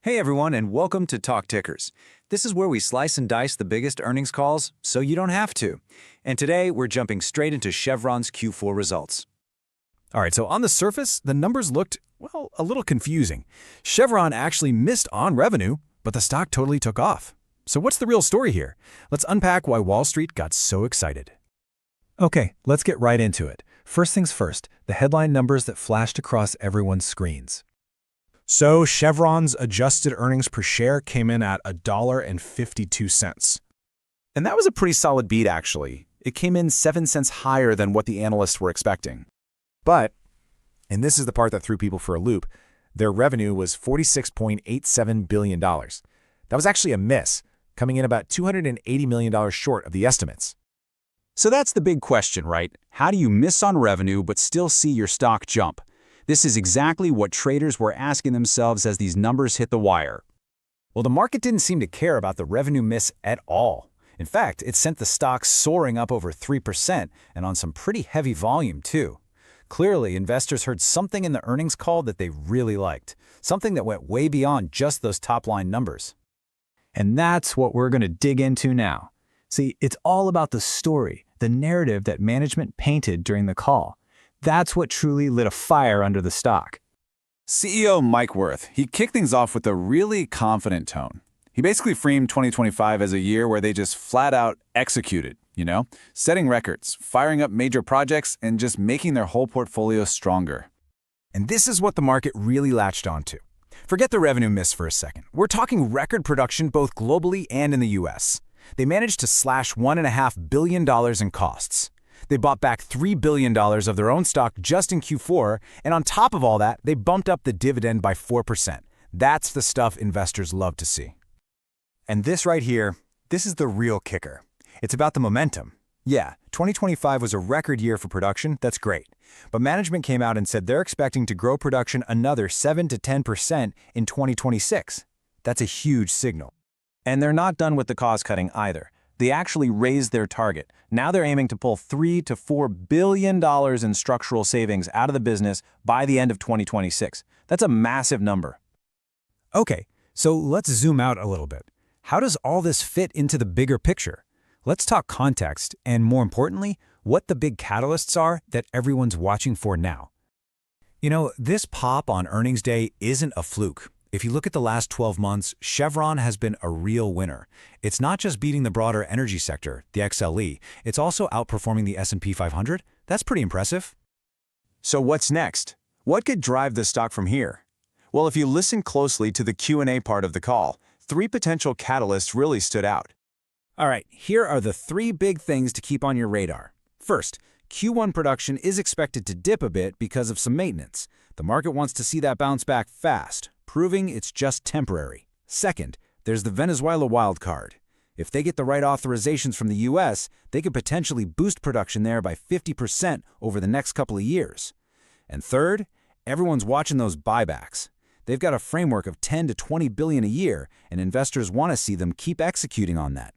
Hey everyone, and welcome to Talk Tickers. This is where we slice and dice the biggest earnings calls so you don't have to. And today we're jumping straight into Chevron's Q4 results. All right, so on the surface, the numbers looked, well, a little confusing. Chevron actually missed on revenue, but the stock totally took off. So what's the real story here? Let's unpack why Wall Street got so excited. Okay, let's get right into it. First things first, the headline numbers that flashed across everyone's screens. So Chevron's adjusted earnings per share came in at $1.52. And that was a pretty solid beat, actually. It came in 7 cents higher than what the analysts were expecting. But, and this is the part that threw people for a loop, their revenue was $46.87 billion. That was actually a miss, coming in about $280 million short of the estimates. So that's the big question, right? How do you miss on revenue but still see your stock jump? This is exactly what traders were asking themselves as these numbers hit the wire. Well, the market didn't seem to care about the revenue miss at all. In fact, it sent the stock soaring up over 3% and on some pretty heavy volume, too. Clearly, investors heard something in the earnings call that they really liked, something that went way beyond just those top-line numbers. And that's what we're going to dig into now. See, it's all about the story, the narrative that management painted during the call. That's what truly lit a fire under the stock. CEO Mike Wirth, he kicked things off with a really confident tone. He basically framed 2025 as a year where they just flat out executed, setting records, firing up major projects, and just making their whole portfolio stronger. And this is what the market really latched onto. Forget the revenue miss for a second. We're talking record production both globally and in the US. They managed to slash $1.5 billion in costs. They bought back $3 billion of their own stock just in Q4, and on top of all that, they bumped up the dividend by 4%. That's the stuff investors love to see. And this right here, this is the real kicker. It's about the momentum. Yeah, 2025 was a record year for production, that's great. But management came out and said they're expecting to grow production another 7 to 10% in 2026. That's a huge signal. And they're not done with the cost-cutting either. They actually raised their target. Now they're aiming to pull $3 to $4 billion in structural savings out of the business by the end of 2026. That's a massive number. Okay, so let's zoom out a little bit. How does all this fit into the bigger picture? Let's talk context, and more importantly, what the big catalysts are that everyone's watching for now. This pop on earnings day isn't a fluke. If you look at the last 12 months, Chevron has been a real winner. It's not just beating the broader energy sector, the XLE, it's also outperforming the S&P 500. That's pretty impressive. So what's next? What could drive the stock from here? Well, if you listen closely to the Q&A part of the call, 3 potential catalysts really stood out. All right, here are the 3 big things to keep on your radar. First, Q1 production is expected to dip a bit because of some maintenance. The market wants to see that bounce back fast, proving it's just temporary. Second, there's the Venezuela wild card. If they get the right authorizations from the US, they could potentially boost production there by 50% over the next couple of years. And third, everyone's watching those buybacks. They've got a framework of 10 to 20 billion a year, and investors want to see them keep executing on that.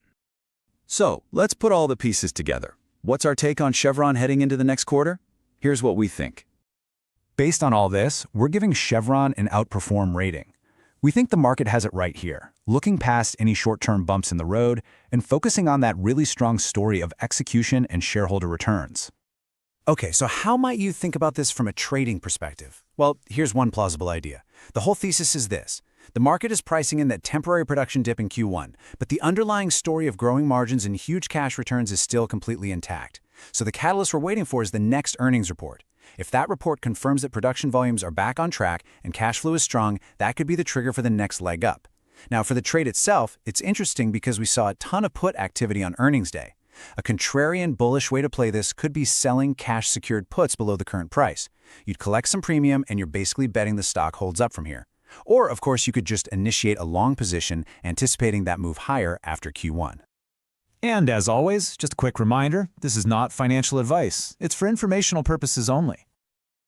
So, let's put all the pieces together. What's our take on Chevron heading into the next quarter? Here's what we think. Based on all this, we're giving Chevron an outperform rating. We think the market has it right here, looking past any short-term bumps in the road and focusing on that really strong story of execution and shareholder returns. Okay, so how might you think about this from a trading perspective? Well, here's one plausible idea. The whole thesis is this. The market is pricing in that temporary production dip in Q1, but the underlying story of growing margins and huge cash returns is still completely intact. So the catalyst we're waiting for is the next earnings report. If that report confirms that production volumes are back on track and cash flow is strong, that could be the trigger for the next leg up. Now, for the trade itself, it's interesting because we saw a ton of put activity on earnings day. A contrarian bullish way to play this could be selling cash-secured puts below the current price. You'd collect some premium and you're basically betting the stock holds up from here. Or, of course, you could just initiate a long position, anticipating that move higher after Q1. And as always, just a quick reminder, this is not financial advice. It's for informational purposes only.